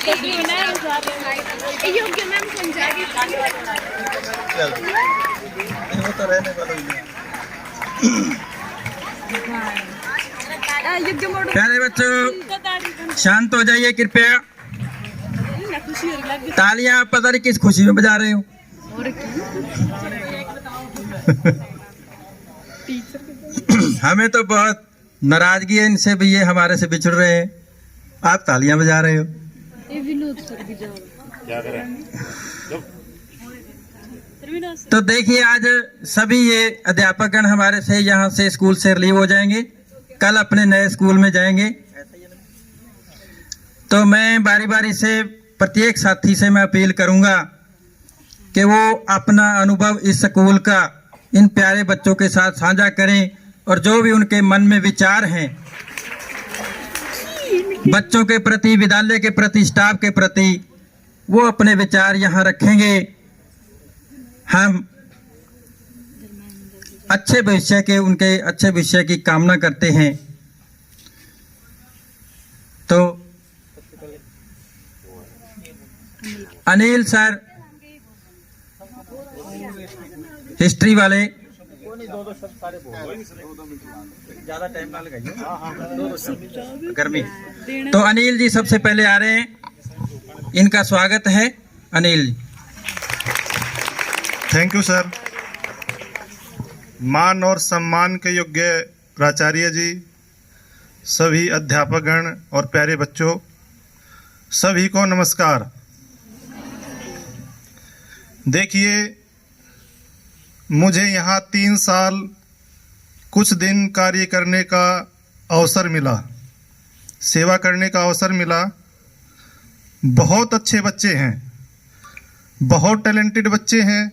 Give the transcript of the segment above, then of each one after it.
वो तो रहने वाला ही है। प्यारे बच्चों शांत हो जाइए कृपया। तालियां आप पता नहीं किस खुशी में बजा रहे हो। हमें तो बहुत नाराजगी है इनसे भी, ये हमारे से बिछड़ रहे हैं, आप तालियां बजा रहे हो। तो देखिए आज सभी ये अध्यापकगण हमारे से यहाँ से स्कूल से रिलीव हो जाएंगे, कल अपने नए स्कूल में जाएंगे। तो मैं बारी बारी से प्रत्येक साथी से मैं अपील करूंगा कि वो अपना अनुभव इस स्कूल का इन प्यारे बच्चों के साथ साझा करें और जो भी उनके मन में विचार हैं बच्चों के प्रति, विद्यालय के प्रति, स्टाफ के प्रति, वो अपने विचार यहाँ रखेंगे। हम अच्छे भविष्य के, उनके अच्छे भविष्य की कामना करते हैं। तो अनिल सर हिस्ट्री वाले, ज्यादा टाइम ना लगाइए, गर्मी। तो अनिल जी सबसे पहले आ रहे हैं, इनका स्वागत है। Anil ji. Thank you sir. मान और सम्मान के योग्य प्राचार्य जी, सभी अध्यापकगण और प्यारे बच्चों, सभी को नमस्कार। देखिए, मुझे यहाँ 3 साल कुछ दिन कार्य करने का अवसर मिला, सेवा करने का अवसर मिला। बहुत अच्छे बच्चे हैं, बहुत टैलेंटेड बच्चे हैं,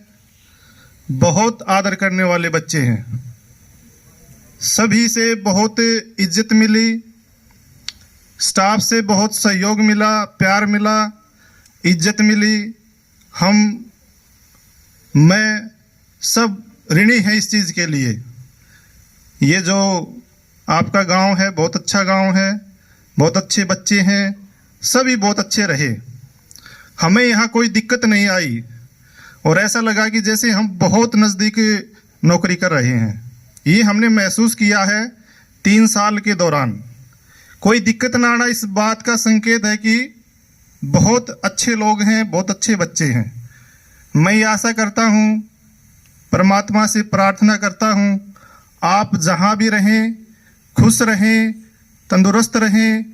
बहुत आदर करने वाले बच्चे हैं। सभी से बहुत इज्जत मिली, स्टाफ से बहुत सहयोग मिला, प्यार मिला, इज्जत मिली। मैं सब ऋणी हैं इस चीज़ के लिए। ये जो आपका गांव है बहुत अच्छा गांव है, बहुत अच्छे बच्चे हैं, सभी बहुत अच्छे रहे। हमें यहाँ कोई दिक्कत नहीं आई और ऐसा लगा कि जैसे हम बहुत नज़दीक नौकरी कर रहे हैं। ये हमने महसूस किया है 3 साल के दौरान। कोई दिक्कत ना आना इस बात का संकेत है कि बहुत अच्छे लोग हैं, बहुत अच्छे बच्चे हैं। मैं ये आशा करता हूँ, परमात्मा से प्रार्थना करता हूँ, आप जहाँ भी रहें खुश रहें, तंदुरुस्त रहें,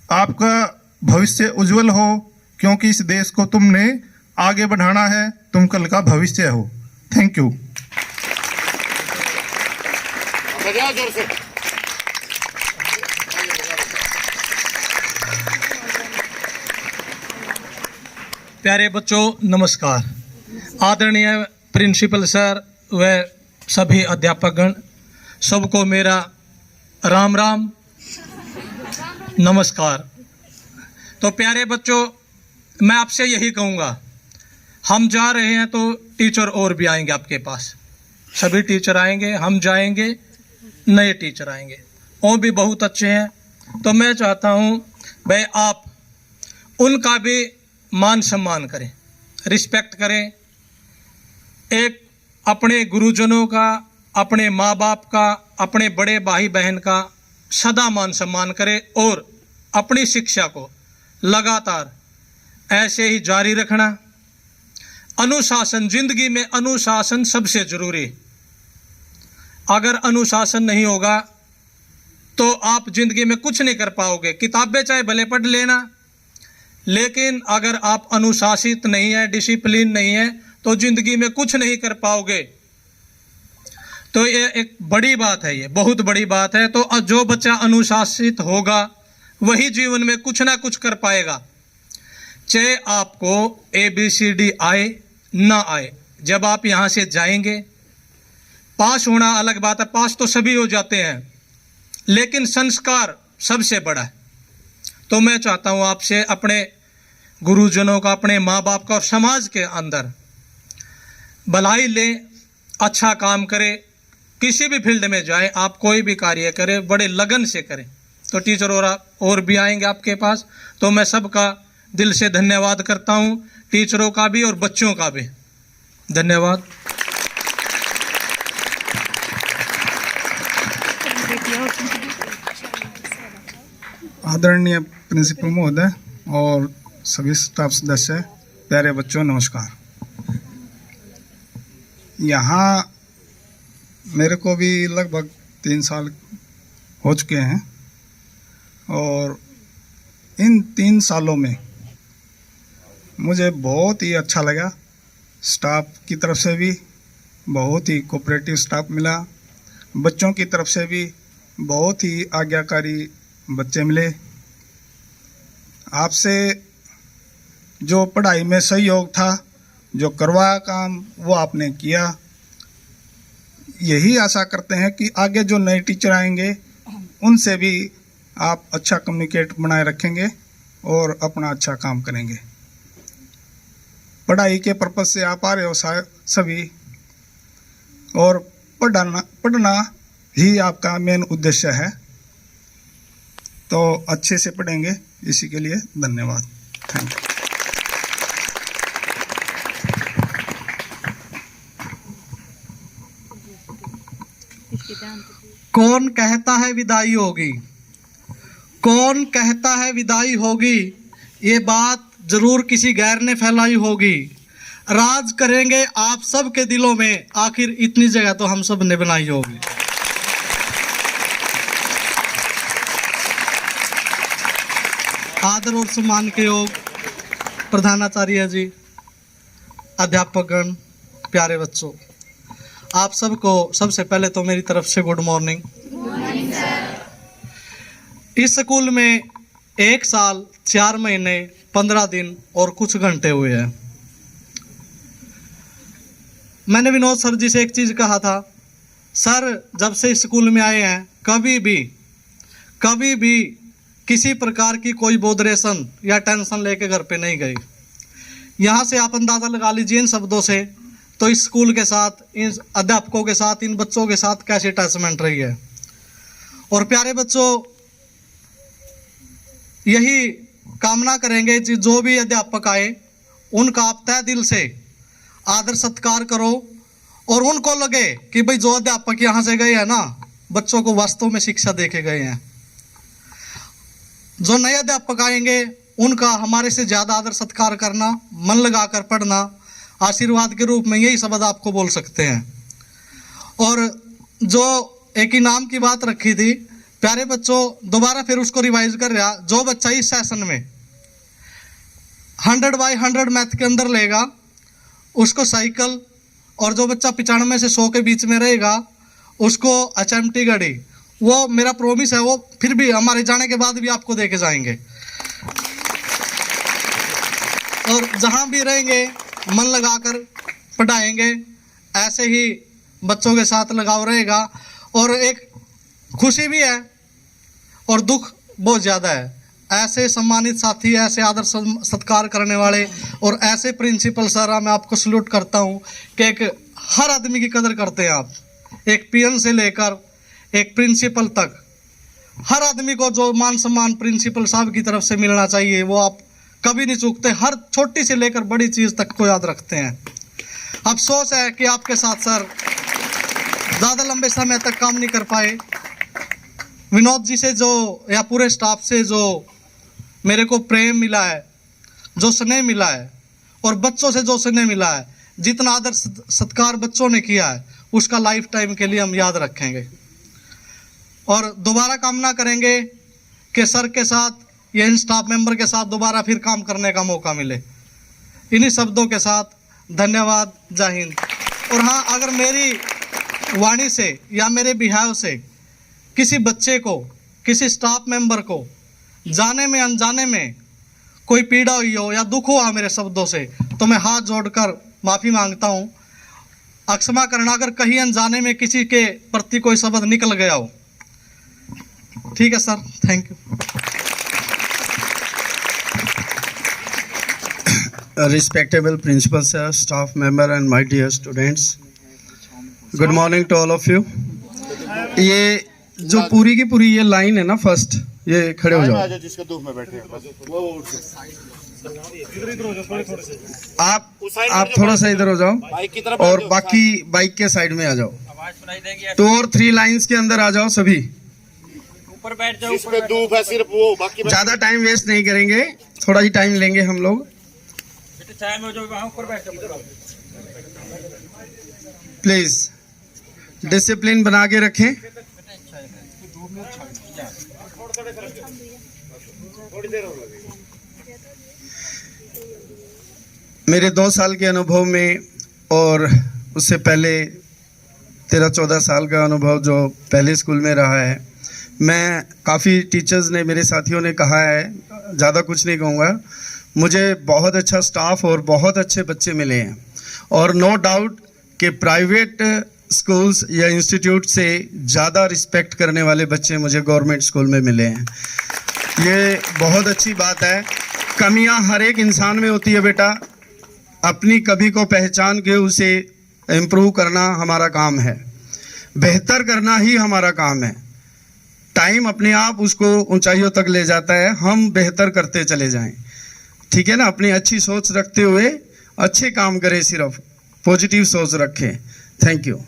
आपका भविष्य उज्जवल हो, क्योंकि इस देश को तुमने आगे बढ़ाना है, तुम कल का भविष्य हो। Thank you. प्यारे बच्चों नमस्कार। आदरणीय प्रिंसिपल सर व सभी अध्यापकगण, सबको मेरा राम राम नमस्कार। तो प्यारे बच्चों, मैं आपसे यही कहूँगा, हम जा रहे हैं तो टीचर और भी आएंगे आपके पास, सभी टीचर आएंगे, हम जाएंगे, नए टीचर आएंगे, वो भी बहुत अच्छे हैं। तो मैं चाहता हूँ भाई आप उनका भी मान सम्मान करें, रिस्पेक्ट करें। एक अपने गुरुजनों का, अपने माँ बाप का, अपने बड़े भाई बहन का सदा मान सम्मान करें और अपनी शिक्षा को लगातार ऐसे ही जारी रखना। अनुशासन, जिंदगी में अनुशासन सबसे जरूरी। अगर अनुशासन नहीं होगा तो आप जिंदगी में कुछ नहीं कर पाओगे। किताबें चाहे भले पढ़ लेना, लेकिन अगर आप अनुशासित नहीं है, डिसिप्लिन नहीं है, तो जिंदगी में कुछ नहीं कर पाओगे। तो ये एक बड़ी बात है, ये बहुत बड़ी बात है। तो जो बच्चा अनुशासित होगा वही जीवन में कुछ ना कुछ कर पाएगा, चाहे आपको ABCD आए ना आए। जब आप यहाँ से जाएंगे, पास होना अलग बात है, पास तो सभी हो जाते हैं, लेकिन संस्कार सबसे बड़ा है। तो मैं चाहता हूँ आपसे अपने गुरुजनों का, अपने माँ बाप का और समाज के अंदर भलाई लें, अच्छा काम करें। किसी भी फील्ड में जाए, आप कोई भी कार्य करें, बड़े लगन से करें। तो टीचर और भी आएंगे आपके पास। तो मैं सबका दिल से धन्यवाद करता हूँ, टीचरों का भी और बच्चों का भी धन्यवाद। आदरणीय प्रिंसिपल महोदय और सभी स्टाफ सदस्य, प्यारे बच्चों नमस्कार। यहाँ मेरे को भी लगभग 3 साल हो चुके हैं और इन 3 सालों में मुझे बहुत ही अच्छा लगा। स्टाफ की तरफ से भी बहुत ही कोऑपरेटिव स्टाफ मिला, बच्चों की तरफ से भी बहुत ही आज्ञाकारी बच्चे मिले। आपसे जो पढ़ाई में सहयोग था, जो करवाया काम, वो आपने किया। यही आशा करते हैं कि आगे जो नए टीचर आएंगे उनसे भी आप अच्छा कम्युनिकेट बनाए रखेंगे और अपना अच्छा काम करेंगे। पढ़ाई के पर्पज से आप आ रहे हो सभी, और पढ़ना ही आपका मेन उद्देश्य है, तो अच्छे से पढ़ेंगे। इसी के लिए धन्यवाद। Thank you. कौन कहता है विदाई होगी, कौन कहता है विदाई होगी, ये बात जरूर किसी गैर ने फैलाई होगी। राज करेंगे आप सब के दिलों में, आखिर इतनी जगह तो हम सब ने बनाई होगी। आदर और सम्मान के योग प्रधानाचार्य जी, अध्यापकगण, प्यारे बच्चों, आप सबको सबसे पहले तो मेरी तरफ से गुड मॉर्निंग। इस स्कूल में 1 साल 4 महीने 15 दिन और कुछ घंटे हुए हैं। मैंने विनोद सर जी से एक चीज़ कहा था, सर जब से इस स्कूल में आए हैं कभी भी किसी प्रकार की कोई बोधरेशन या टेंशन लेके घर पे नहीं गए। यहाँ से आप अंदाज़ा लगा लीजिए इन शब्दों से, तो इस स्कूल के साथ, इन अध्यापकों के साथ, इन बच्चों के साथ कैसी अटैचमेंट रही है। और प्यारे बच्चों, यही कामना करेंगे कि जो भी अध्यापक आए उनका आप तहे दिल से आदर सत्कार करो और उनको लगे कि भाई जो अध्यापक यहाँ से गए हैं ना, बच्चों को वास्तव में शिक्षा दे के गए हैं। जो नए अध्यापक आएंगे उनका हमारे से ज़्यादा आदर सत्कार करना, मन लगाकर पढ़ना, आशीर्वाद के रूप में यही शब्द आपको बोल सकते हैं। और जो एक इनाम की बात रखी थी, प्यारे बच्चों दोबारा फिर उसको रिवाइज कर रहा, जो बच्चा इस सेशन में 100 बाय 100 मैथ के अंदर लेगा उसको साइकिल, और जो बच्चा 95 से 100 के बीच में रहेगा उसको HMT घड़ी। वो मेरा प्रॉमिस है, वो फिर भी हमारे जाने के बाद भी आपको दे के जाएंगे। और जहाँ भी रहेंगे मन लगाकर पढ़ाएंगे, ऐसे ही बच्चों के साथ लगाव रहेगा। और एक खुशी भी है और दुख बहुत ज़्यादा है, ऐसे सम्मानित साथी, ऐसे आदर सत्कार करने वाले और ऐसे प्रिंसिपल सर, मैं आपको सल्यूट करता हूँ कि एक हर आदमी की कदर करते हैं आप। एक पीएन से लेकर एक प्रिंसिपल तक हर आदमी को जो मान सम्मान प्रिंसिपल साहब की तरफ से मिलना चाहिए वो आप कभी नहीं चूकते। हर छोटी से लेकर बड़ी चीज़ तक को याद रखते हैं। अफसोस है कि आपके साथ सर ज़्यादा लंबे समय तक काम नहीं कर पाए। विनोद जी से जो या पूरे स्टाफ से जो मेरे को प्रेम मिला है, जो स्नेह मिला है, और बच्चों से जो स्नेह मिला है, जितना आदर सत्कार बच्चों ने किया है, उसका लाइफ टाइम के लिए हम याद रखेंगे। और दोबारा कामना करेंगे कि सर के साथ या इन स्टाफ मेंबर के साथ दोबारा फिर काम करने का मौका मिले। इन्हीं शब्दों के साथ धन्यवाद, जय हिंद। और हाँ, अगर मेरी वाणी से या मेरे बिहेव से किसी बच्चे को, किसी स्टाफ मेंबर को जाने में अनजाने में कोई पीड़ा हुई हो या दुख हुआ मेरे शब्दों से, तो मैं हाथ जोड़कर माफ़ी मांगता हूँ। क्षमा करना अगर कहीं अनजाने में किसी के प्रति कोई शब्द निकल गया हो। ठीक है sir, thank you. Respectable principal sir, staff member and my dear students, good morning to all of you. ये जो पूरी की पूरी ये लाइन है ना, फर्स्ट ये खड़े हो जाओ। जिसके दुख में बैठे हैं आप थोड़ा सा इधर हो जाओ और बाकी बाइक के साइड में आ जाओ। 2 और 3 लाइंस के अंदर आ जाओ सभी। ऊपर बैठ जाओ। इसमें धूप है सिर्फ वो, बाकी ज्यादा टाइम वेस्ट नहीं करेंगे, थोड़ा ही टाइम लेंगे हम लोग। प्लीज डिसिप्लिन बना के रखें। मेरे 2 साल के अनुभव में और उससे पहले 13-14 साल का अनुभव जो पहले स्कूल में रहा है, मैं काफ़ी टीचर्स ने, मेरे साथियों ने कहा है, ज़्यादा कुछ नहीं कहूँगा, मुझे बहुत अच्छा स्टाफ और बहुत अच्छे बच्चे मिले हैं। और नो डाउट कि प्राइवेट स्कूल्स या इंस्टीट्यूट से ज़्यादा रिस्पेक्ट करने वाले बच्चे मुझे गवर्नमेंट स्कूल में मिले हैं। ये बहुत अच्छी बात है। कमियां हर एक इंसान में होती है बेटा, अपनी कमी को पहचान के उसे इम्प्रूव करना हमारा काम है, बेहतर करना ही हमारा काम है। टाइम अपने आप उसको ऊंचाइयों तक ले जाता है, हम बेहतर करते चले जाएं, ठीक है ना। अपनी अच्छी सोच रखते हुए अच्छे काम करें, सिर्फ पॉजिटिव सोच रखें। Thank you.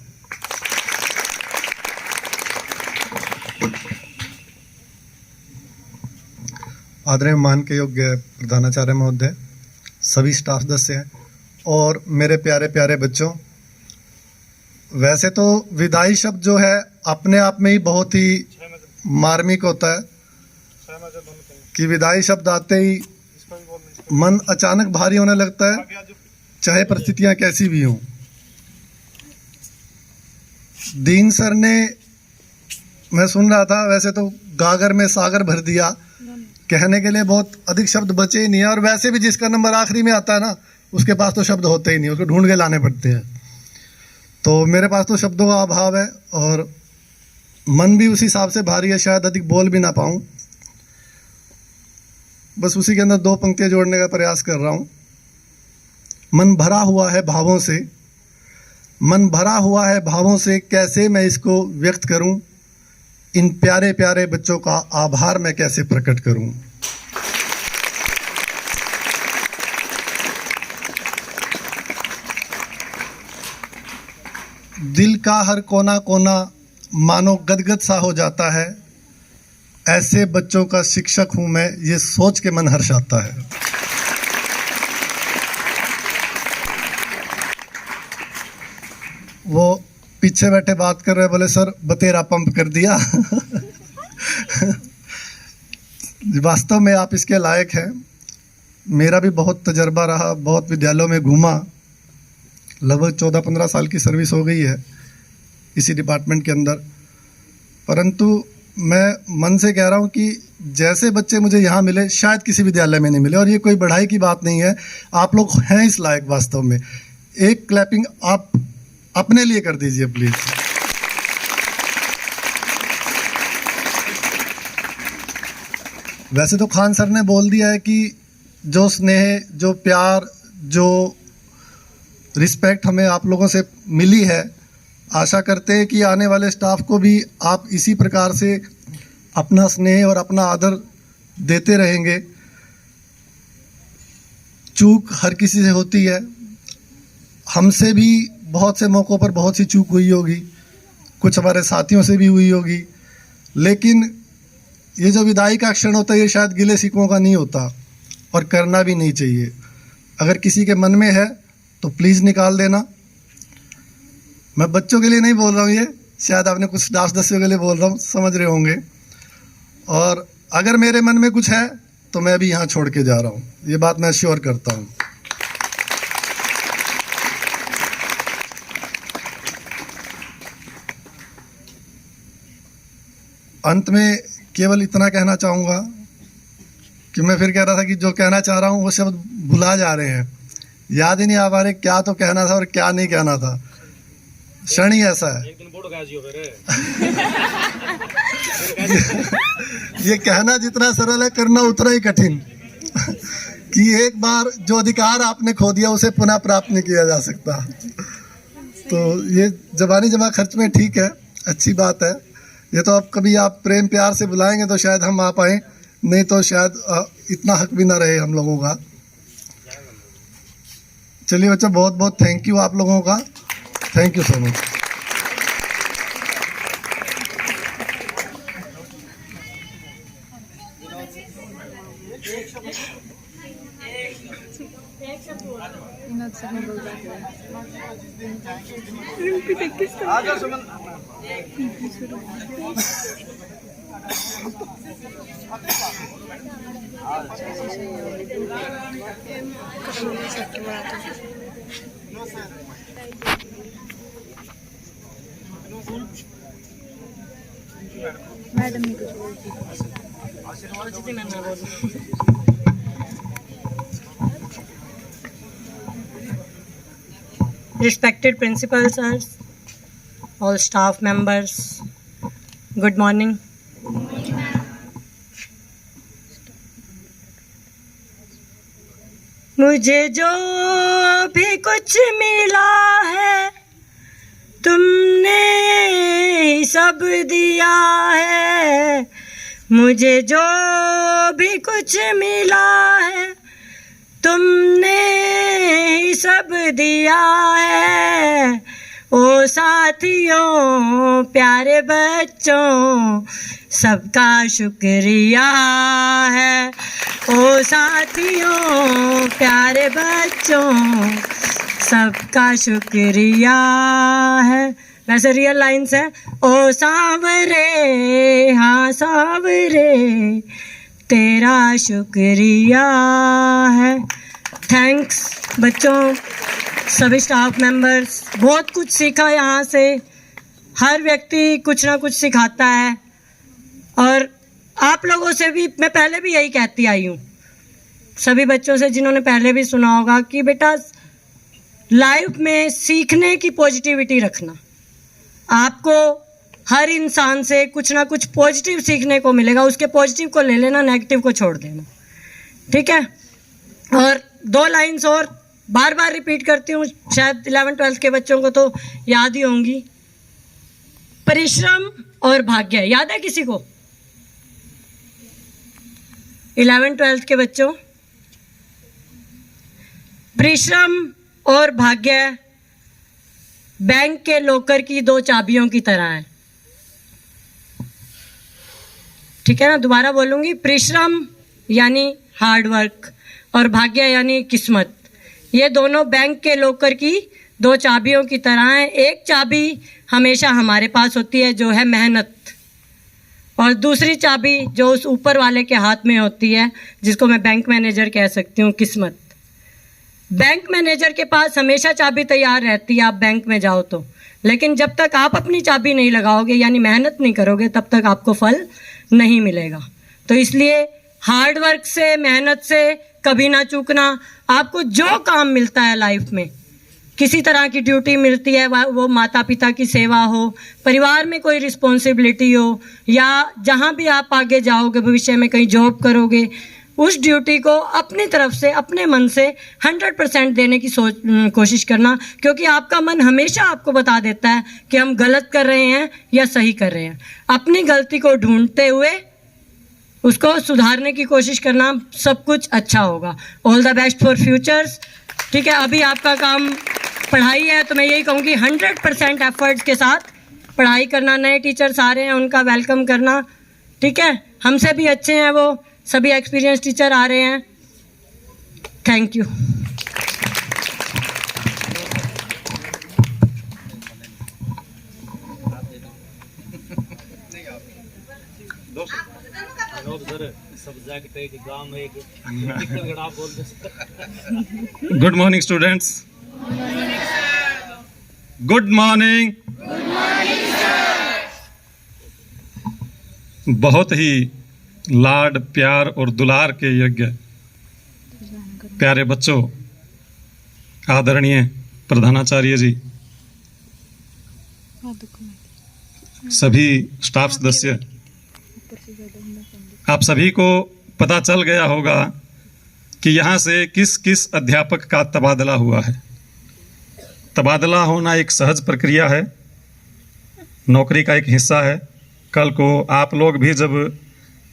आदरणीय मान के योग्य प्रधानाचार्य महोदय, सभी स्टाफ सदस्य और मेरे प्यारे प्यारे बच्चों, वैसे तो विदाई शब्द जो है अपने आप में ही बहुत ही मार्मिक होता है कि विदाई शब्द आते ही मन अचानक भारी होने लगता है, चाहे परिस्थितियां कैसी भी हों। दीन सर ने, मैं सुन रहा था, वैसे तो गागर में सागर भर दिया, कहने के लिए बहुत अधिक शब्द बचे ही नहीं है। और वैसे भी जिसका नंबर आखिरी में आता है ना, उसके पास तो शब्द होते ही नहीं, उसको ढूंढ के लाने पड़ते हैं। तो मेरे पास तो शब्दों का अभाव है और मन भी उसी हिसाब से भारी है, शायद अधिक बोल भी ना पाऊं। बस उसी के अंदर 2 पंक्तियां जोड़ने का प्रयास कर रहा हूं। मन भरा हुआ है भावों से, मन भरा हुआ है भावों से, कैसे मैं इसको व्यक्त करूं, इन प्यारे प्यारे बच्चों का आभार मैं कैसे प्रकट करूं। दिल का हर कोना कोना मानो गदगद सा हो जाता है, ऐसे बच्चों का शिक्षक हूं मैं, ये सोच के मन हर्षाता है। वो पीछे बैठे बात कर रहे, बोले सर बतेरा पंप कर दिया। वास्तव में आप इसके लायक हैं। मेरा भी बहुत तजर्बा रहा, बहुत विद्यालयों में घूमा, लगभग 14-15 साल की सर्विस हो गई है इसी डिपार्टमेंट के अंदर। परंतु मैं मन से कह रहा हूँ कि जैसे बच्चे मुझे यहाँ मिले शायद किसी विद्यालय में नहीं मिले। और ये कोई बढ़ाई की बात नहीं है, आप लोग हैं इस लायक वास्तव में। एक क्लैपिंग आप अपने लिए कर दीजिए प्लीज। वैसे तो खान सर ने बोल दिया है कि जो स्नेह, जो प्यार, जो रिस्पेक्ट हमें आप लोगों से मिली है, आशा करते हैं कि आने वाले स्टाफ को भी आप इसी प्रकार से अपना स्नेह और अपना आदर देते रहेंगे। चूक हर किसी से होती है, हमसे भी बहुत से मौक़ों पर बहुत सी चूक हुई होगी, कुछ हमारे साथियों से भी हुई होगी, लेकिन ये जो विदाई का क्षण होता है ये शायद गिले शिकवों का नहीं होता और करना भी नहीं चाहिए। अगर किसी के मन में है तो प्लीज़ निकाल देना। मैं बच्चों के लिए नहीं बोल रहा हूँ, ये शायद आपने कुछ स्टाफ सदस्यों के लिए बोल रहा हूँ, समझ रहे होंगे। और अगर मेरे मन में कुछ है तो मैं भी यहाँ छोड़ के जा रहा हूँ, ये बात मैं श्योर करता हूँ। अंत में केवल इतना कहना चाहूँगा कि मैं फिर कह रहा था कि जो कहना चाह रहा हूँ वो शब्द भुला जा रहे हैं, याद ही नहीं आ पा रहे क्या तो कहना था और क्या नहीं कहना था। क्षण ही ऐसा है। ये कहना जितना सरल है, करना उतना ही कठिन। कि एक बार जो अधिकार आपने खो दिया उसे पुनः प्राप्त नहीं किया जा सकता। तो ये जबानी जमा खर्च में ठीक है, अच्छी बात है। ये तो अब कभी आप प्रेम प्यार से बुलाएंगे तो शायद हम आ पाएँ, नहीं तो शायद इतना हक भी ना रहे हम लोगों का। चलिए बच्चा, बहुत बहुत थैंक यू आप लोगों का, thank you so much. Madam ने कुछ बोल Respected principal sirs, all staff members, good morning. मुझे जो भी कुछ मिला है तुमने ही सब दिया है, मुझे जो भी कुछ मिला है तुमने ही सब दिया है। ओ साथियों प्यारे बच्चों सबका शुक्रिया है। ओ साथियों प्यारे बच्चों सबका शुक्रिया है। वैसे रियल लाइन्स है, ओ सावरे हाँ सावरे तेरा शुक्रिया है। थैंक्स बच्चों, सभी स्टाफ मेंबर्स, बहुत कुछ सीखा यहाँ से। हर व्यक्ति कुछ ना कुछ सिखाता है और आप लोगों से भी मैं पहले भी यही कहती आई हूँ, सभी बच्चों से जिन्होंने पहले भी सुना होगा कि बेटा लाइफ में सीखने की पॉजिटिविटी रखना। आपको हर इंसान से कुछ ना कुछ पॉजिटिव सीखने को मिलेगा, उसके पॉजिटिव को ले लेना, नेगेटिव को छोड़ देना, ठीक है। और 2 लाइन्स और बार बार रिपीट करती हूँ, शायद 11th-12th के बच्चों को तो याद ही होंगी। परिश्रम और भाग्य याद है किसी को? 11th-12th के बच्चों, परिश्रम और भाग्य बैंक के लॉकर की 2 चाबियों की तरह है, ठीक है ना। दोबारा बोलूंगी, परिश्रम यानी हार्ड वर्क और भाग्य यानी किस्मत। ये दोनों बैंक के लॉकर की 2 चाबियों की तरह हैं। एक चाबी हमेशा हमारे पास होती है जो है मेहनत, और दूसरी चाबी जो उस ऊपर वाले के हाथ में होती है जिसको मैं बैंक मैनेजर कह सकती हूँ, किस्मत। बैंक मैनेजर के पास हमेशा चाबी तैयार रहती है आप बैंक में जाओ तो, लेकिन जब तक आप अपनी चाबी नहीं लगाओगे यानी मेहनत नहीं करोगे तब तक आपको फल नहीं मिलेगा। तो इसलिए हार्ड वर्क से, मेहनत से कभी ना चूकना। आपको जो काम मिलता है लाइफ में, किसी तरह की ड्यूटी मिलती है, वो माता पिता की सेवा हो, परिवार में कोई रिस्पॉन्सिबिलिटी हो, या जहाँ भी आप आगे जाओगे भविष्य में कहीं जॉब करोगे, उस ड्यूटी को अपनी तरफ से, अपने मन से 100% देने की कोशिश करना, क्योंकि आपका मन हमेशा आपको बता देता है कि हम गलत कर रहे हैं या सही कर रहे हैं। अपनी गलती को ढूंढते हुए उसको सुधारने की कोशिश करना, सब कुछ अच्छा होगा। All the best for futures, ठीक है। अभी आपका काम पढ़ाई है तो मैं यही कहूँगी 100% एफर्ट्स के साथ पढ़ाई करना। नए टीचर्स आ रहे हैं उनका वेलकम करना, ठीक है। हमसे भी अच्छे हैं वो, सभी एक्सपीरियंस टीचर आ रहे हैं। Thank you. Good morning students. Good morning. बहुत ही लाड, प्यार और दुलार के योग्य प्यारे बच्चों, आदरणीय प्रधानाचार्य जी, सभी स्टाफ सदस्य, आप सभी को पता चल गया होगा कि यहाँ से किस किस अध्यापक का तबादला हुआ है। तबादला होना एक सहज प्रक्रिया है, नौकरी का एक हिस्सा है। कल को आप लोग भी जब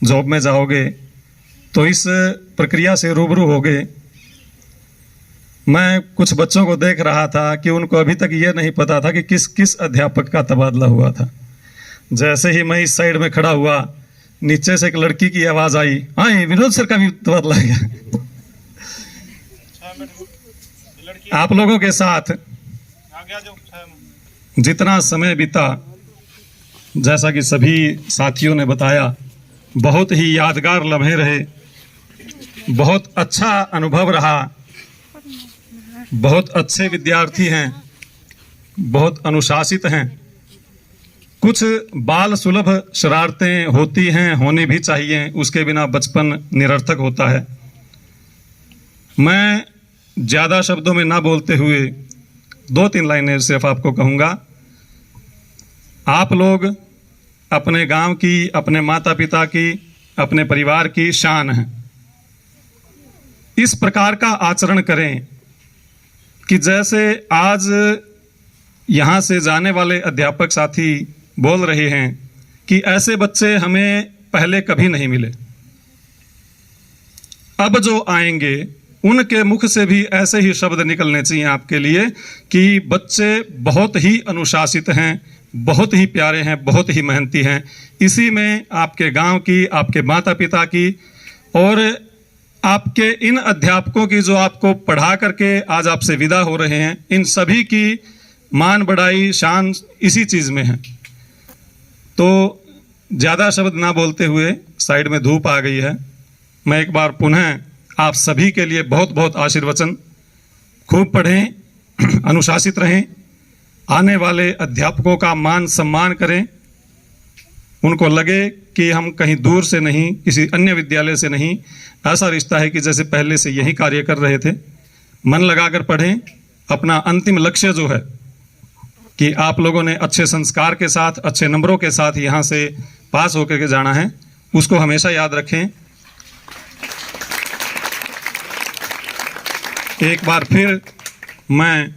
जॉब में जाओगे तो इस प्रक्रिया से रूबरू होगे। मैं कुछ बच्चों को देख रहा था कि उनको अभी तक ये नहीं पता था कि किस किस अध्यापक का तबादला हुआ था। जैसे ही मैं इस साइड में खड़ा हुआ, नीचे से एक लड़की की आवाज़ आई, हाँ विनोद सर का भी तबादला है। आप लोगों के साथ जितना समय बीता, जैसा कि सभी साथियों ने बताया, बहुत ही यादगार लम्हे रहे, बहुत अच्छा अनुभव रहा, बहुत अच्छे विद्यार्थी हैं, बहुत अनुशासित हैं। कुछ बाल सुलभ शरारतें होती हैं, होनी भी चाहिए, उसके बिना बचपन निरर्थक होता है। मैं ज़्यादा शब्दों में ना बोलते हुए 2-3 लाइनें सिर्फ आपको कहूँगा। आप लोग अपने गांव की, अपने माता पिता की, अपने परिवार की शान हैं। इस प्रकार का आचरण करें कि जैसे आज यहाँ से जाने वाले अध्यापक साथी बोल रहे हैं कि ऐसे बच्चे हमें पहले कभी नहीं मिले। अब जो आएंगे उनके मुख से भी ऐसे ही शब्द निकलने चाहिए आपके लिए कि बच्चे बहुत ही अनुशासित हैं, बहुत ही प्यारे हैं, बहुत ही मेहनती हैं। इसी में आपके गांव की, आपके माता पिता की और आपके इन अध्यापकों की जो आपको पढ़ा करके आज आपसे विदा हो रहे हैं, इन सभी की मान बढ़ाई, शान इसी चीज़ में है। तो ज़्यादा शब्द ना बोलते हुए, साइड में धूप आ गई है, मैं एक बार पुनः आप सभी के लिए बहुत बहुत आशीर्वचन। खूब पढ़ें, अनुशासित रहें, आने वाले अध्यापकों का मान सम्मान करें, उनको लगे कि हम कहीं दूर से नहीं, किसी अन्य विद्यालय से नहीं, ऐसा रिश्ता है कि जैसे पहले से यही कार्य कर रहे थे। मन लगाकर पढ़ें। अपना अंतिम लक्ष्य जो है कि आप लोगों ने अच्छे संस्कार के साथ, अच्छे नंबरों के साथ यहाँ से पास होकर के जाना है, उसको हमेशा याद रखें। एक बार फिर मैं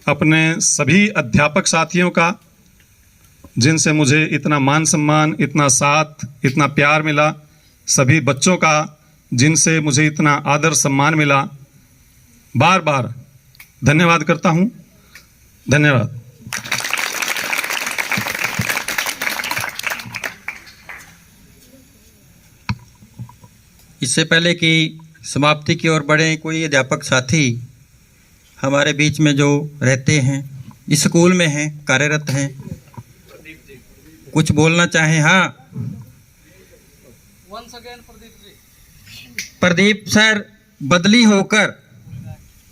अपने सभी अध्यापक साथियों का, जिनसे मुझे इतना मान सम्मान, इतना साथ, इतना प्यार मिला, सभी बच्चों का जिनसे मुझे इतना आदर सम्मान मिला, बार बार धन्यवाद करता हूँ। धन्यवाद। इससे पहले कि समाप्ति की ओर बढ़ें, कोई अध्यापक साथी हमारे बीच में जो रहते हैं, इस स्कूल में हैं, कार्यरत हैं, कुछ बोलना चाहें? हाँ, प्रदीप सर बदली होकर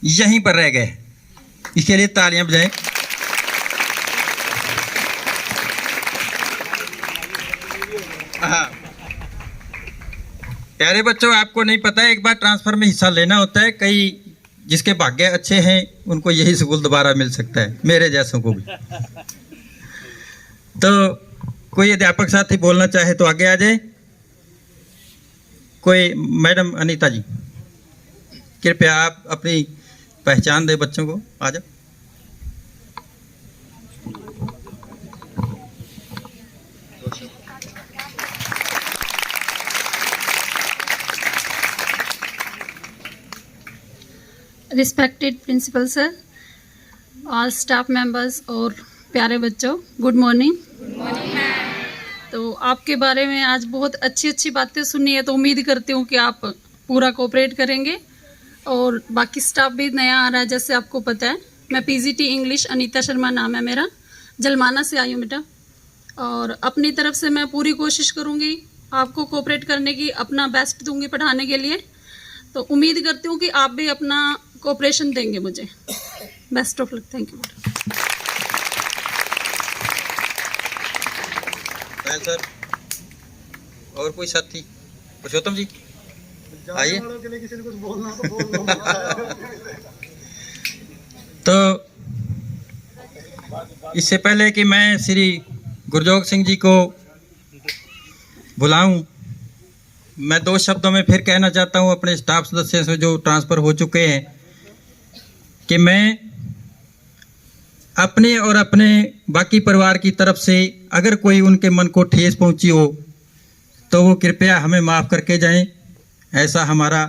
यहीं पर रह गए, इसके लिए तालियां बजाएं। हाँ प्यारे बच्चों, आपको नहीं पता है, एक बार ट्रांसफर में हिस्सा लेना होता है। कई जिसके भाग्य अच्छे हैं उनको यही स्कूल दोबारा मिल सकता है, मेरे जैसों को भी। तो कोई अध्यापक साथी बोलना चाहे तो आगे आ जाए। कोई मैडम अनीता जी, कृपया आप अपनी पहचान दे बच्चों को, आ जाओ। Respected principal sir, all staff members और प्यारे बच्चों, गुड मॉर्निंग। तो आपके बारे में आज बहुत अच्छी अच्छी बातें सुनी है, तो उम्मीद करती हूँ कि आप पूरा कोऑपरेट करेंगे। और बाकी स्टाफ भी नया आ रहा है, जैसे आपको पता है। मैं पीजीटी इंग्लिश, अनीता शर्मा नाम है मेरा, जलमाना से आई हूँ बेटा। और अपनी तरफ से मैं पूरी कोशिश करूँगी आपको कोऑपरेट करने की, अपना बेस्ट दूंगी पढ़ाने के लिए। तो उम्मीद करती हूँ कि आप भी अपना कोऑपरेशन देंगे मुझे। Best of luck, thank you sir. और कोई साथी? पुरुषोत्तम जी आइए। तो इससे पहले कि मैं श्री गुरजोग सिंह जी को बुलाऊं, मैं 2 शब्दों में फिर कहना चाहता हूं अपने स्टाफ सदस्य से जो ट्रांसफ़र हो चुके हैं कि मैं अपने और अपने बाकी परिवार की तरफ से अगर कोई उनके मन को ठेस पहुंची हो तो वो कृपया हमें माफ़ करके जाएं। ऐसा हमारा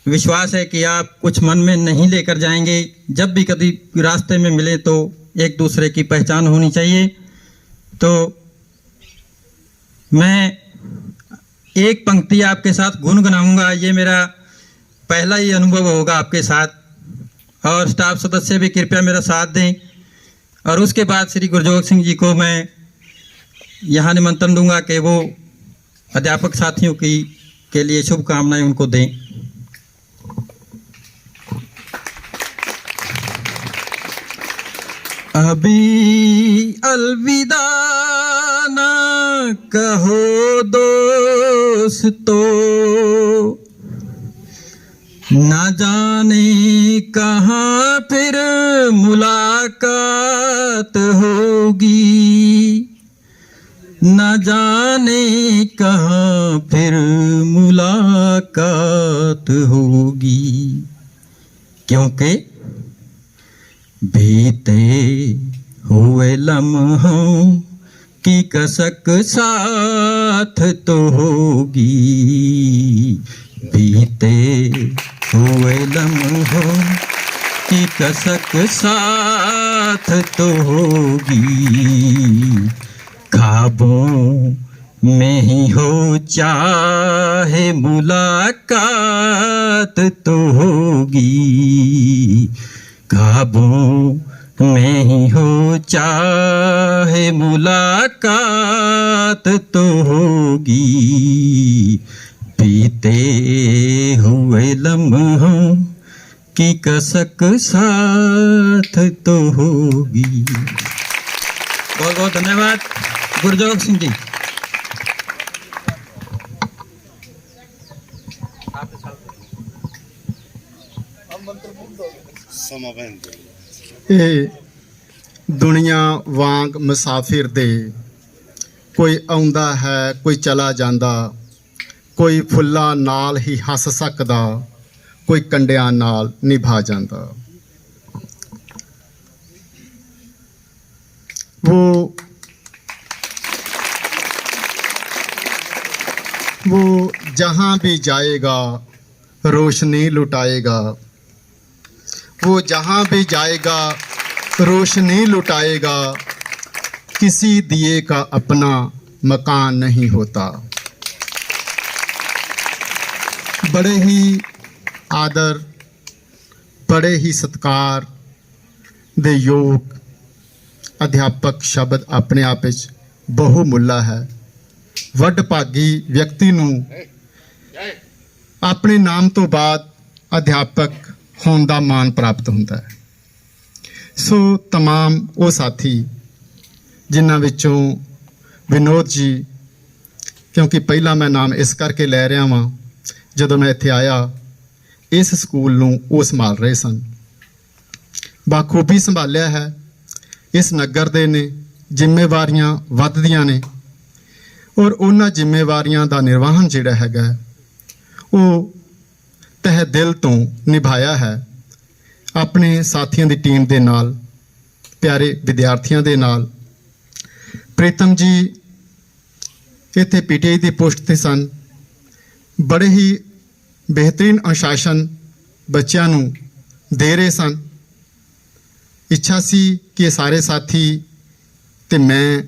विश्वास है कि आप कुछ मन में नहीं लेकर जाएंगे। जब भी कभी रास्ते में मिले तो एक दूसरे की पहचान होनी चाहिए। तो मैं एक पंक्ति आपके साथ गुनगुनाऊंगा। ये मेरा पहला ही अनुभव होगा आपके साथ, और स्टाफ सदस्य भी कृपया मेरा साथ दें। और उसके बाद श्री गुरजोत सिंह जी को मैं यहाँ निमंत्रण दूंगा कि वो अध्यापक साथियों के लिए शुभकामनाएं उनको दें। अभी अलविदा न कहो दोस्तों, न जाने कहाँ फिर मुलाकात होगी, न जाने कहाँ फिर मुलाकात होगी। क्योंकि बीते हुए लम्हों की कसक साथ तो होगी, बीते हुए लम्हों की कसक साथ तो होगी। ख्वाबों में ही हो चाहे मुलाकात तो होगी, ख्वाबों में ही हो चाहे मुलाकात तो होगी। बीते हुए लम्हों की कसक साथ तो होगी। बहुत बहुत धन्यवाद गुरजोत सिंह जी। ਇਹ ਦੁਨੀਆ ਵਾਂਗ ਮੁਸਾਫਿਰ ਦੇ, ਕੋਈ ਆਉਂਦਾ ਹੈ ਕੋਈ ਚਲਾ ਜਾਂਦਾ, ਕੋਈ ਫੁੱਲਾਂ ਨਾਲ ਹੀ ਹੱਸ ਸਕਦਾ, ਕੋਈ ਕੰਡਿਆਂ ਨਾਲ ਨਿਭਾ ਜਾਂਦਾ। वो जहाँ भी जाएगा रोशनी लुटाएगा, वो जहाँ भी जाएगा रोशनी लुटाएगा, किसी दिए का अपना मकान नहीं होता। बड़े ही आदर, बड़े ही सत्कार दे योग अध्यापक शब्द अपने आप विच बहुमुल्ला है। ਵੱਡ ਭਾਗੀ ਵਿਅਕਤੀ ਨੂੰ ਆਪਣੇ ਨਾਮ ਤੋਂ ਬਾਅਦ ਅਧਿਆਪਕ ਹੋਣ ਦਾ ਮਾਣ ਪ੍ਰਾਪਤ ਹੁੰਦਾ ਹੈ। ਸੋ तमाम ਉਹ ਸਾਥੀ ਜਿਨ੍ਹਾਂ ਵਿੱਚੋਂ ਵਿਨੋਦ ਜੀ, ਕਿਉਂਕਿ ਪਹਿਲਾਂ ਮੈਂ ਨਾਮ ਇਸ ਕਰਕੇ ਲੈ ਰਿਹਾ ਵਾਂ, ਜਦੋਂ ਮੈਂ ਇੱਥੇ ਆਇਆ ਇਸ ਸਕੂਲ ਨੂੰ ਉਹ ਸੰਭਾਲ ਰਹੇ ਸਨ, ਬਾਖੂਬੀ ਸੰਭਾਲਿਆ ਹੈ। ਇਸ ਨਗਰ ਦੇ ਨੇ ਜ਼ਿੰਮੇਵਾਰੀਆਂ ਵੱਧਦੀਆਂ ਨੇ, और उन्हां जिम्मेवारियां दा निर्वाहन जिहड़ा हैगा वो तह दिल तो निभाया है। अपने साथियों की टीम दे नाल, प्यारे विद्यार्थियों दे नाल। प्रीतम जी इत्थे PTI की पोस्ट ते सन, बड़े ही बेहतरीन अनुशासन बच्चों नूं दे रहे सन। इच्छा सी कि सारे साथी ते मैं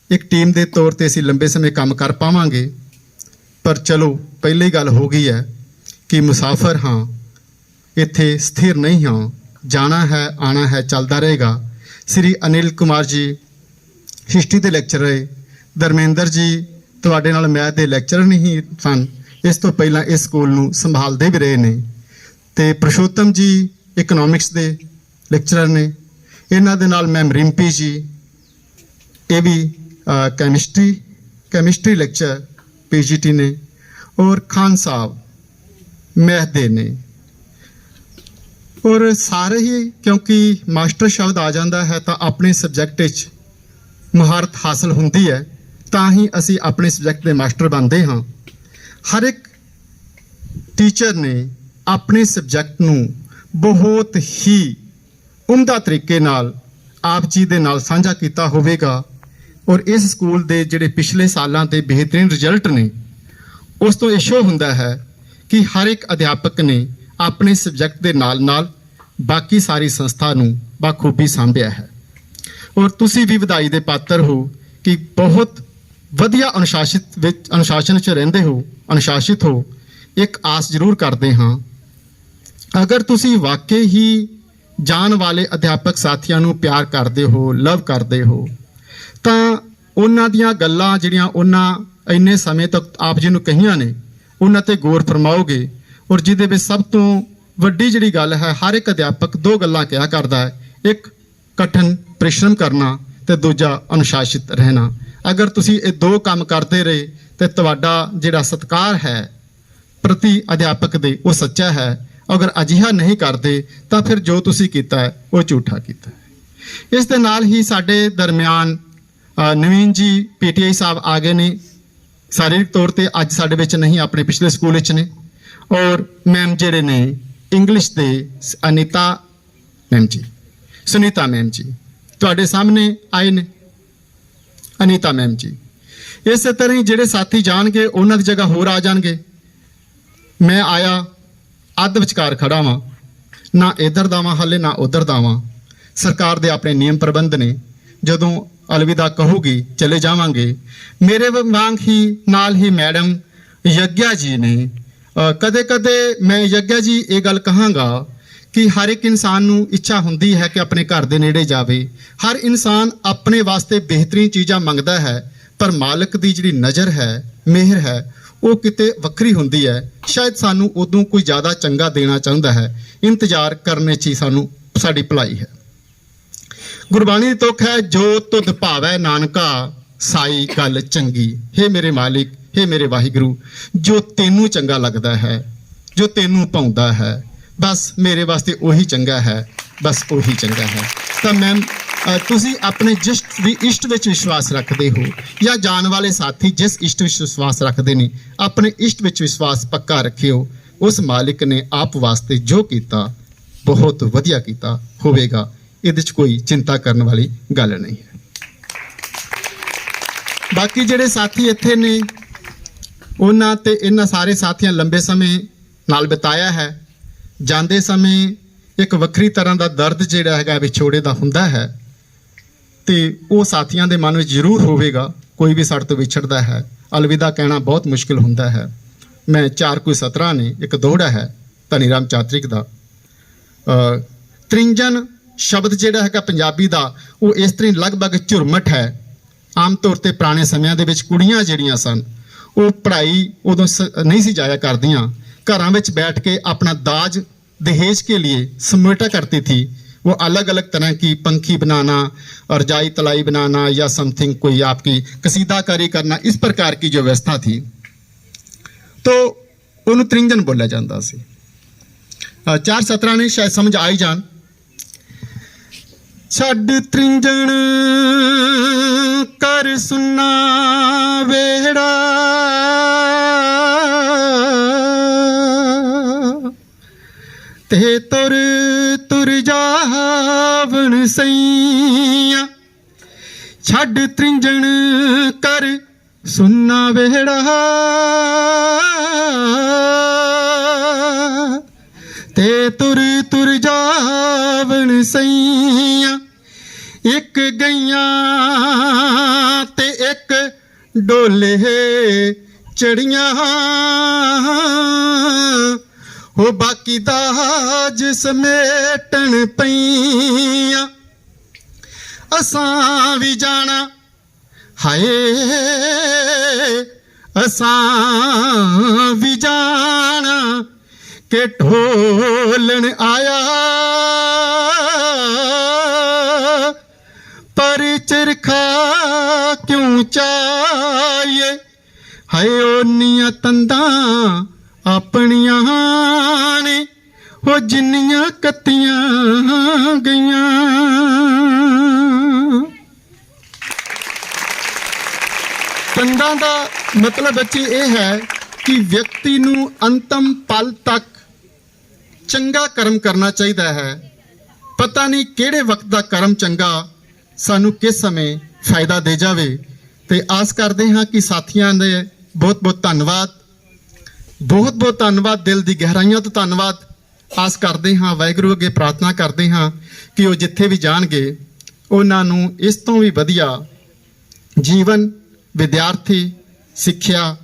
एक टीम के तौर पर असीं लंबे समय काम कर पावांगे, पर चलो पहले ही गल हो गई है कि मुसाफिर हाँ, इत्थे स्थिर नहीं हाँ, जाना है आना है चलता रहेगा। श्री अनिल कुमार जी हिस्ट्री के लैक्चरर, धर्मेंद्र जी तुहाडे नाल मैथ के लैक्चरर नहीं सन, इस तो पहला इस स्कूल नूं संभालते भी रहे ने। ते पुरुषोत्तम जी इकनॉमिक्स के लैक्चरर ने, इन्हां दे नाल मैम रिंपी जी ये भी कैमिस्ट्री लेक्चर PGT ने, और खान साहब मैथ दे ने। और सारे ही क्योंकि मास्टर शब्द आ जाता है तो अपने सबजैक्ट महारत हासिल होंदी है, तां ही असी अपने सबजैक्ट के मास्टर बनते हाँ। हर एक टीचर ने अपने सबजैक्ट नूं बहुत ही उम्दा तरीके नाल आप जी दे नाल साझा किया होवेगा। और इस स्कूल के जिहड़े पिछले सालों के बेहतरीन रिजल्ट ने, उस तो ये शो हुंदा है ਕਿ ਹਰ ਇੱਕ ਅਧਿਆਪਕ ਨੇ ਆਪਣੇ ਸਬਜੈਕਟ ਦੇ ਨਾਲ ਬਾਕੀ ਸਾਰੀ ਸੰਸਥਾ ਨੂੰ ਬਾਖੂਬੀ ਸੰਭਿਆ ਹੈ ਔਰ ਤੁਸੀਂ ਵੀ ਵਧਾਈ ਦੇ ਪਾਤਰ ਹੋ ਕਿ ਬਹੁਤ ਵਧੀਆ ਅਨੁਸ਼ਾਸਨ 'ਚ ਰਹਿੰਦੇ ਹੋ, ਅਨੁਸ਼ਾਸਿਤ ਹੋ। ਇੱਕ ਆਸ ਜ਼ਰੂਰ ਕਰਦੇ ਹਾਂ, ਅਗਰ ਤੁਸੀਂ ਵਾਕਈ ਹੀ ਜਾਣ ਵਾਲੇ ਅਧਿਆਪਕ ਸਾਥੀਆਂ ਨੂੰ ਪਿਆਰ ਕਰਦੇ ਹੋ, ਲਵ ਕਰਦੇ ਹੋ, ਤਾਂ ਉਹਨਾਂ ਦੀਆਂ ਗੱਲਾਂ ਜਿਹੜੀਆਂ ਉਹਨਾਂ ਇੰਨੇ ਸਮੇਂ ਤੱਕ ਆਪ ਜੀ ਨੂੰ ਕਹੀਆਂ ਨੇ ਉਹਨਾਂ ਤੇ ਗੌਰ ਫਰਮਾਓਗੇ। ਔਰ ਜਿਹਦੇ ਵਿੱਚ ਸਭ ਤੋਂ ਵੱਡੀ ਜਿਹੜੀ ਗੱਲ ਹੈ, ਹਰ ਇੱਕ ਅਧਿਆਪਕ ਦੋ ਗੱਲਾਂ ਕਿਹਾ ਕਰਦਾ ਹੈ, ਇੱਕ ਕਠਿਨ ਪਰਿਸ਼ਰਮ ਕਰਨਾ ਤੇ ਦੂਜਾ ਅਨੁਸ਼ਾਸਿਤ ਰਹਿਣਾ। ਅਗਰ ਤੁਸੀਂ ਇਹ ਦੋ ਕੰਮ ਕਰਦੇ ਰਹੇ ਤੇ ਤੁਹਾਡਾ ਜਿਹੜਾ ਸਤਿਕਾਰ ਹੈ ਪ੍ਰਤੀ ਅਧਿਆਪਕ ਦੇ ਉਹ ਸੱਚਾ ਹੈ। ਅਗਰ ਅਜਿਹਾ ਨਹੀਂ ਕਰਦੇ ਤਾਂ ਫਿਰ ਜੋ ਤੁਸੀਂ ਕੀਤਾ ਹੈ ਉਹ ਝੂਠਾ ਕੀਤਾ ਹੈ। ਇਸ ਦੇ ਨਾਲ ਹੀ ਸਾਡੇ ਦਰਮਿਆਨ ਨਵੀਨ ਜੀ PTI ਸਾਹਿਬ ਆ ਗਏ ਨੇ, ਸਰੀਰਕ ਤੌਰ ਤੇ ਅੱਜ ਸਾਡੇ ਵਿੱਚ ਨਹੀਂ, ਆਪਣੇ ਪਿਛਲੇ ਸਕੂਲ ਵਿੱਚ ਨੇ। ਔਰ ਮੈਮ ਜਿਹੜੇ ਨੇ ਇੰਗਲਿਸ਼ ਦੇ ਸੁਨੀਤਾ ਮੈਮ ਜੀ ਤੁਹਾਡੇ ਸਾਹਮਣੇ ਆਏ ਨੇ, ਅਨੀਤਾ ਮੈਮ ਜੀ। ਇਸੇ ਤਰ੍ਹਾਂ ਹੀ ਜਿਹੜੇ ਸਾਥੀ ਜਾਣਗੇ ਉਹਨਾਂ ਦੀ ਜਗ੍ਹਾ ਹੋਰ ਆ ਜਾਣਗੇ। ਮੈਂ ਆਇਆ ਅੱਧ ਵਿਚਕਾਰ ਖੜਾ ਵਾਂ, ਨਾ ਇੱਧਰ ਦਾ ਵਾਂ ਹਾਲੇ ਨਾ ਉੱਧਰ ਦਾ ਵਾਂ। ਸਰਕਾਰ ਦੇ ਆਪਣੇ ਨਿਯਮ ਪ੍ਰਬੰਧ ਨੇ, ਜਦੋਂ ਅਲਵਿਦਾ ਕਹੂਗੀ ਚਲੇ ਜਾਵਾਂਗੇ। ਮੇਰੇ ਵਾਂਗ ਹੀ ਨਾਲ ਹੀ ਮੈਡਮ ਯੱਗਿਆ ਜੀ ਨੇ। ਕਦੇ ਕਦੇ ਮੈਂ ਯੱਗਿਆ ਜੀ ਇਹ ਗੱਲ ਕਹਾਂਗਾ ਕਿ ਹਰ ਇੱਕ ਇਨਸਾਨ ਨੂੰ ਇੱਛਾ ਹੁੰਦੀ ਹੈ ਕਿ ਆਪਣੇ ਘਰ ਦੇ ਨੇੜੇ ਜਾਵੇ। ਹਰ ਇਨਸਾਨ ਆਪਣੇ ਵਾਸਤੇ ਬਿਹਤਰੀਨ ਚੀਜ਼ਾਂ ਮੰਗਦਾ ਹੈ, ਪਰ ਮਾਲਕ ਦੀ ਜਿਹੜੀ ਨਜ਼ਰ ਹੈ, ਮਿਹਰ ਹੈ, ਉਹ ਕਿਤੇ ਵੱਖਰੀ ਹੁੰਦੀ ਹੈ। ਸ਼ਾਇਦ ਸਾਨੂੰ ਉਦੋਂ ਕੋਈ ਜ਼ਿਆਦਾ ਚੰਗਾ ਦੇਣਾ ਚਾਹੁੰਦਾ ਹੈ। ਇੰਤਜ਼ਾਰ ਕਰਨੇ 'ਚ ਹੀ ਸਾਡੀ ਭਲਾਈ ਹੈ। ਗੁਰਬਾਣੀ ਦੀ ਤੁਕ ਹੈ, ਜੋ ਤੁਧ ਭਾਵੈ ਨਾਨਕਾ ਸਾਈ ਗੱਲ ਚੰਗੀ। ਹੇ ਮੇਰੇ ਮਾਲਿਕ, ਹੇ ਮੇਰੇ ਵਾਹਿਗੁਰੂ, ਜੋ ਤੈਨੂੰ ਚੰਗਾ ਲੱਗਦਾ ਹੈ, ਜੋ ਤੈਨੂੰ ਭਾਉਂਦਾ ਹੈ, ਬਸ ਮੇਰੇ ਵਾਸਤੇ ਉਹੀ ਚੰਗਾ ਹੈ, ਬਸ ਉਹੀ ਚੰਗਾ ਹੈ। ਤਾਂ ਮੈਮ ਤੁਸੀਂ ਆਪਣੇ ਜਿਸ ਵੀ ਇਸ਼ਟ ਵਿੱਚ ਵਿਸ਼ਵਾਸ ਰੱਖਦੇ ਹੋ ਜਾਂ ਜਾਣ ਵਾਲੇ ਸਾਥੀ ਜਿਸ ਇਸ਼ਟ ਵਿੱਚ ਵਿਸ਼ਵਾਸ ਰੱਖਦੇ ਨੇ, ਆਪਣੇ ਇਸ਼ਟ ਵਿੱਚ ਵਿਸ਼ਵਾਸ ਪੱਕਾ ਰੱਖਿਓ। ਉਸ ਮਾਲਿਕ ਨੇ ਆਪ ਵਾਸਤੇ ਜੋ ਕੀਤਾ ਬਹੁਤ ਵਧੀਆ ਕੀਤਾ ਹੋਵੇਗਾ, ਇਹਦੇ 'ਚ ਕੋਈ ਚਿੰਤਾ ਕਰਨ ਵਾਲੀ ਗੱਲ ਨਹੀਂ ਹੈ। ਬਾਕੀ ਜਿਹੜੇ ਸਾਥੀ ਇੱਥੇ ਨੇ ਉਹਨਾਂ ਤੇ ਇਹਨਾਂ ਸਾਰੇ ਸਾਥੀਆਂ ਲੰਬੇ ਸਮੇਂ ਨਾਲ ਬਿਤਾਇਆ ਹੈ। ਜਾਂਦੇ ਸਮੇਂ ਇੱਕ ਵੱਖਰੀ ਤਰ੍ਹਾਂ ਦਾ ਦਰਦ ਜਿਹੜਾ ਹੈਗਾ ਵਿਛੋੜੇ ਦਾ ਹੁੰਦਾ ਹੈ ਤੇ ਉਹ ਸਾਥੀਆਂ ਦੇ ਮਨ ਵਿੱਚ ਜ਼ਰੂਰ ਹੋਵੇਗਾ। ਕੋਈ ਵੀ ਸਾਡੇ ਤੋਂ ਵਿਛੜਦਾ ਹੈ, ਅਲਵਿਦਾ ਕਹਿਣਾ ਬਹੁਤ ਮੁਸ਼ਕਿਲ ਹੁੰਦਾ ਹੈ। ਮੈਂ 4 ਕੋਈ 17 ਨੇ, ਇੱਕ ਦੋਹੜਾ ਹੈ ਧਨੀ ਰਾਮ ਚਾਤ੍ਰਿਕ ਦਾ। ਤ੍ਰਿੰਜਨ ਸ਼ਬਦ ਜਿਹੜਾ ਹੈਗਾ ਪੰਜਾਬੀ ਦਾ ਉਹ ਇਸ ਤਰ੍ਹਾਂ ਲਗਭਗ ਝੁਰਮਟ ਹੈ। ਆਮ ਤੌਰ ਤੇ ਪੁਰਾਣੇ ਸਮਿਆਂ ਦੇ ਵਿੱਚ ਕੁੜੀਆਂ ਜਿਹੜੀਆਂ ਸਨ ਉਹ ਪੜ੍ਹਾਈ ਉਦੋਂ ਨਹੀਂ ਸੀ ਜਾਇਆ ਕਰਦੀਆਂ, घरों में बैठ के अपना दाज दहेज के लिए समेटा करती थी। वो अलग अलग तरह की पंखी बनाना और रजाई तलाई बनाना या समथिंग कोई आपकी कसीदाकारी करना, इस प्रकार की जो व्यवस्था थी, तो उन्होंने त्रिंजन बोला जाता सी। 4:17 ने शायद समझ आई जान। छड़ त्रिंजन कर सुना वेड़ा ते तुर तुर जावन सैया, छड़ त्रिंजन कर सुना वेड़ा ते तुर तुर जावन सैया। एक गैया ते एक डोले चढ़िया हो, बाकी दाज समेटन पईया। असां भी जाना हाय, असां भी जाना के ढोलन आया, पर चरखा क्यों चाहिए हाय। ओनियां तंदा अपनियां ने हो, जिन्नियां कत्तियां गईयां। तंदा दा मतलब बच्चे ये है कि व्यक्ति नूं अंतिम पल तक चंगा कर्म करना चाहिए है। पता नहीं किहड़े वक्त का कर्म चंगा सानू किस समय फायदा दे जावे। ते आस करते हाँ कि साथियों ने बहुत बहुत धन्यवाद ਬਹੁਤ ਬਹੁਤ ਧੰਨਵਾਦ, ਦਿਲ ਦੀ ਗਹਿਰਾਈਆਂ ਤੋਂ ਧੰਨਵਾਦ। ਆਸ ਕਰਦੇ ਹਾਂ, ਵਾਹਿਗੁਰੂ ਅੱਗੇ ਪ੍ਰਾਰਥਨਾ ਕਰਦੇ ਹਾਂ ਕਿ ਉਹ ਜਿੱਥੇ ਵੀ ਜਾਣਗੇ ਉਹਨਾਂ ਨੂੰ ਇਸ ਤੋਂ ਵੀ ਵਧੀਆ ਜੀਵਨ, ਵਿਦਿਆਰਥੀ, ਸਿੱਖਿਆ,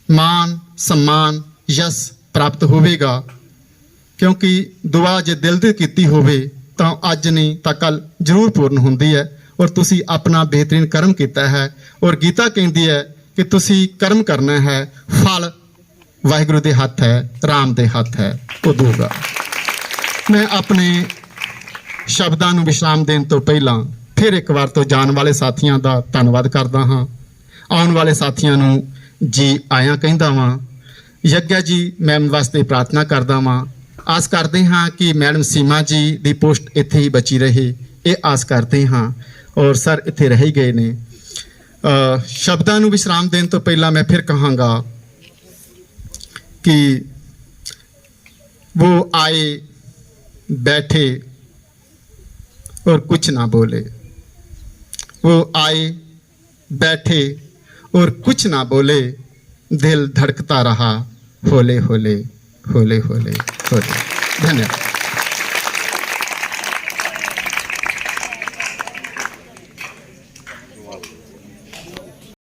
ਮਾਨ, सम्मान, यश प्राप्त होवेगा। क्योंकि दुआ जे दिल दे कीती होवे तां अज नहीं तां कल जरूर पूर्ण हुंदी है। और तुसी अपना बेहतरीन कर्म किया है और गीता कहती है कि तुसी कर्म करना है, फल वाहिगुरू दे हथ है, राम दे हथ है, वो दूगा। मैं अपने शब्दां नूं विश्राम देण तो पहला फिर एक बार तो जाण वाले साथियों का धन्नवाद करदा हाँ। आउण वाले साथियों नूं जी आया कहता वां। यज्ञा जी मैम वास्ते प्रार्थना करदा वां। आस करते हाँ कि मैडम सीमा जी की पोस्ट इत्थे ही बची रहे, ये आस करते हाँ। और सर इत्थे रह ही गए ने। शब्दां नूं विश्राम देण तो पहला मैं फिर कहांगा कि वो आए, बैठे और कुछ ना बोले। वो आए, बैठे और कुछ ना बोले, दिल धड़कता रहा होले होले होले होले होले। धन्यवाद।